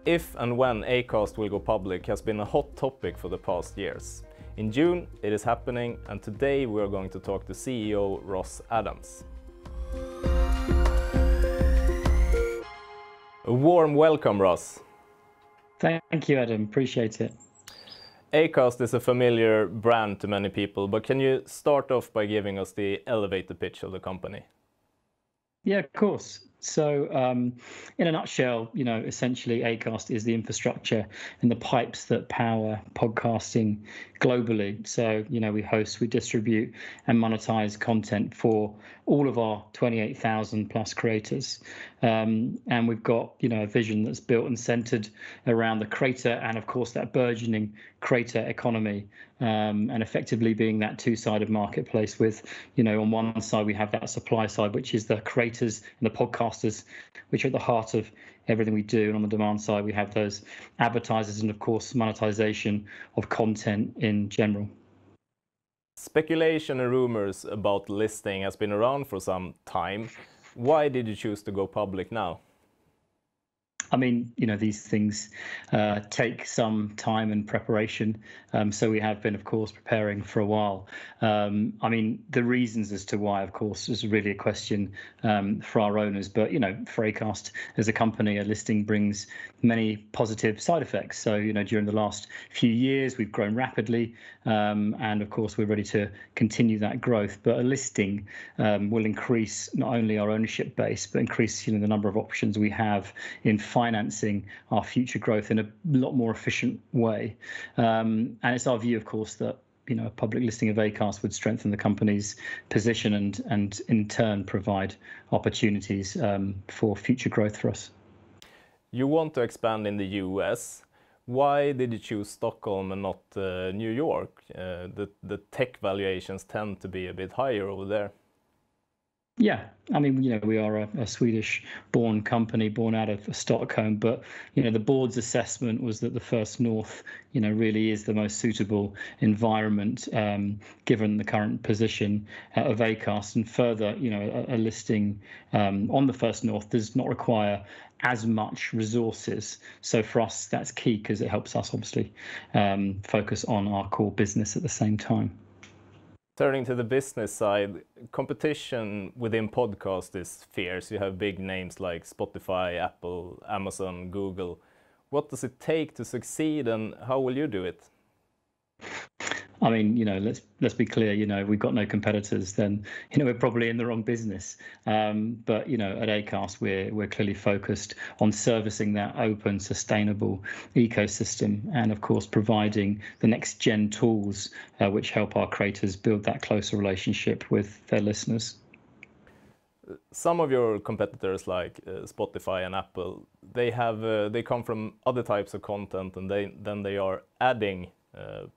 If and when Acast will go public has been a hot topic for the past years. In June, it is happening, and today we are going to talk to CEO Ross Adams. A warm welcome, Ross. Thank you, Adam. Appreciate it. Acast is a familiar brand to many people, but can you start off by giving us the elevator pitch of the company? Yeah, of course. So in a nutshell, essentially Acast is the infrastructure and the pipes that power podcasting globally. So, we host, we distribute and monetize content for all of our 28,000 plus creators. And we've got, a vision that's built and centered around the creator and, of course, that burgeoning creator economy, and effectively being that two-sided marketplace with, on one side we have that supply side, which is the creators and the podcasters, which are at the heart of everything we do. And on the demand side, we have those advertisers and, of course, monetization of content in general. Speculation and rumors about listing has been around for some time. Why did you choose to go public now? I mean, these things take some time and preparation. So we have been, of course, preparing for a while. I mean, the reasons as to why, of course, is really a question for our owners. But, for Acast as a company, a listing brings many positive side effects. So, during the last few years, we've grown rapidly. And, of course, we're ready to continue that growth. But a listing will increase not only our ownership base, but increase, the number of options we have in financing our future growth in a lot more efficient way. And it's our view, of course, that a public listing of Acast would strengthen the company's position and in turn provide opportunities for future growth for us. You want to expand in the US. Why did you choose Stockholm and not New York? The tech valuations tend to be a bit higher over there. Yeah, I mean, we are a Swedish-born company, born out of Stockholm, but, the board's assessment was that the First North, really is the most suitable environment, given the current position of Acast. And further, a listing on the First North does not require as much resources. So for us, that's key because it helps us obviously focus on our core business at the same time. Turning to the business side, competition within podcast is fierce. You have big names like Spotify, Apple, Amazon, Google. What does it take to succeed, and how will you do it? I mean, let's be clear, if we've got no competitors, then, we're probably in the wrong business. But, at Acast, we're clearly focused on servicing that open, sustainable ecosystem and, of course, providing the next gen tools which help our creators build that closer relationship with their listeners. Some of your competitors like Spotify and Apple, they come from other types of content, and then they are adding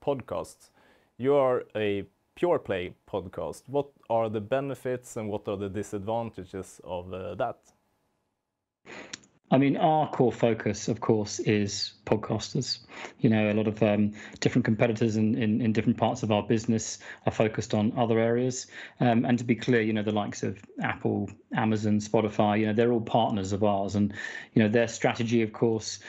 podcasts. You are a pure play podcast. What are the benefits and what are the disadvantages of that? I mean, our core focus, of course, is podcasters. A lot of different competitors in different parts of our business are focused on other areas. And to be clear, the likes of Apple, Amazon, Spotify, they're all partners of ours. And, their strategy, of course,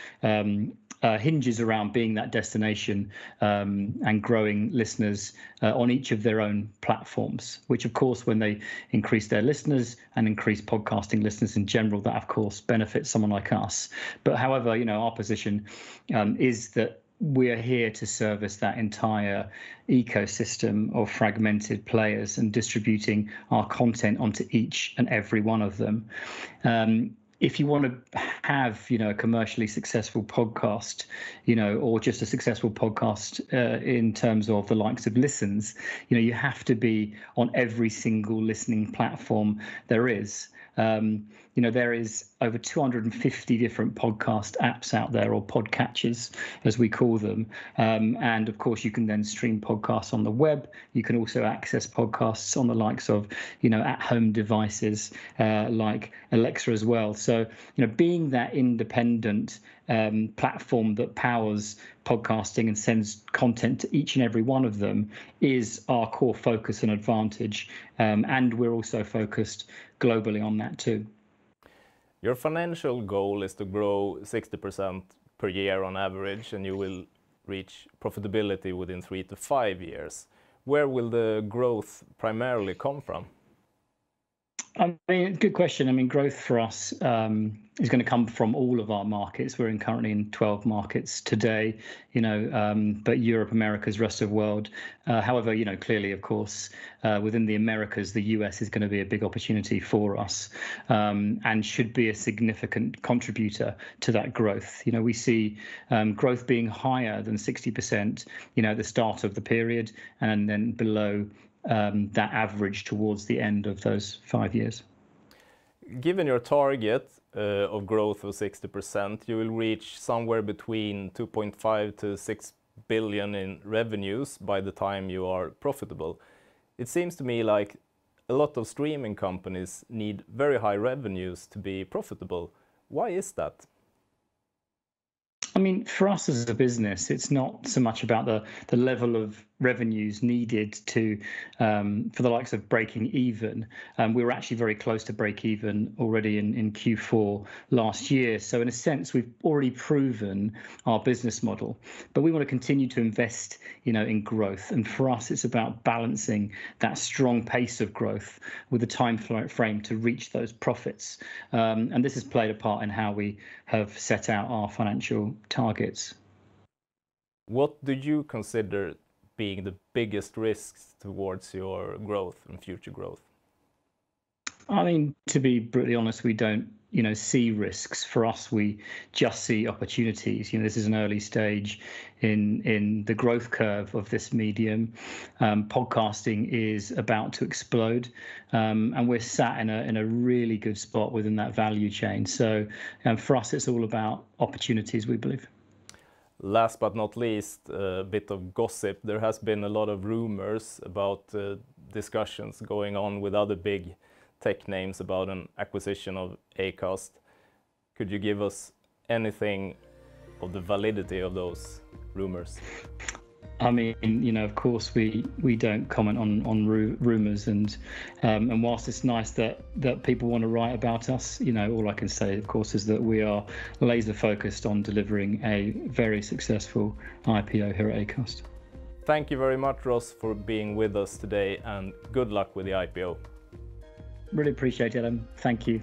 hinges around being that destination and growing listeners on each of their own platforms, which, of course, when they increase their listeners and increase podcasting listeners in general, that, of course, benefits someone like us. But however, our position is that we are here to service that entire ecosystem of fragmented players and distributing our content onto each and every one of them. If you want to have, a commercially successful podcast, or just a successful podcast in terms of the likes of listens, you have to be on every single listening platform there is. There is over 250 different podcast apps out there, or podcatchers, as we call them. And of course, you can then stream podcasts on the web. You can also access podcasts on the likes of, at-home devices like Alexa as well. So, being that independent platform that powers podcasting and sends content to each and every one of them is our core focus and advantage. And we're also focused globally on that too. Your financial goal is to grow 60% per year on average, and you will reach profitability within 3 to 5 years. Where will the growth primarily come from? I mean, good question. I mean, growth for us is going to come from all of our markets. We're currently in 12 markets today, but Europe, Americas, rest of the world. However, clearly, of course, within the Americas, the US is going to be a big opportunity for us and should be a significant contributor to that growth. We see growth being higher than 60%, at the start of the period, and then below that average towards the end of those 5 years. Given your target of growth of 60%, you will reach somewhere between 2.5 to 6 billion in revenues by the time you are profitable. It seems to me like a lot of streaming companies need very high revenues to be profitable. Why is that? I mean, for us as a business, it's not so much about the level of revenues needed to for the likes of breaking even. We were actually very close to break even already in Q4 last year. So in a sense, we've already proven our business model, but we want to continue to invest, in growth. And for us, it's about balancing that strong pace of growth with the time frame to reach those profits. And this has played a part in how we have set out our financial targets. What do you consider being the biggest risks towards your growth and future growth? I mean, to be brutally honest, we don't, see risks. For us, we just see opportunities. This is an early stage in the growth curve of this medium. Podcasting is about to explode, and we're sat in a really good spot within that value chain. So for us, it's all about opportunities, we believe. Last but not least, a bit of gossip. There has been a lot of rumors about discussions going on with other big tech names about an acquisition of Acast. Could you give us anything of the validity of those rumors? I mean, of course, we don't comment on rumors, and whilst it's nice that people want to write about us, all I can say, of course, is that we are laser focused on delivering a very successful IPO here at Acast. Thank you very much, Ross, for being with us today, and good luck with the IPO. Really appreciate it, Adam. Thank you.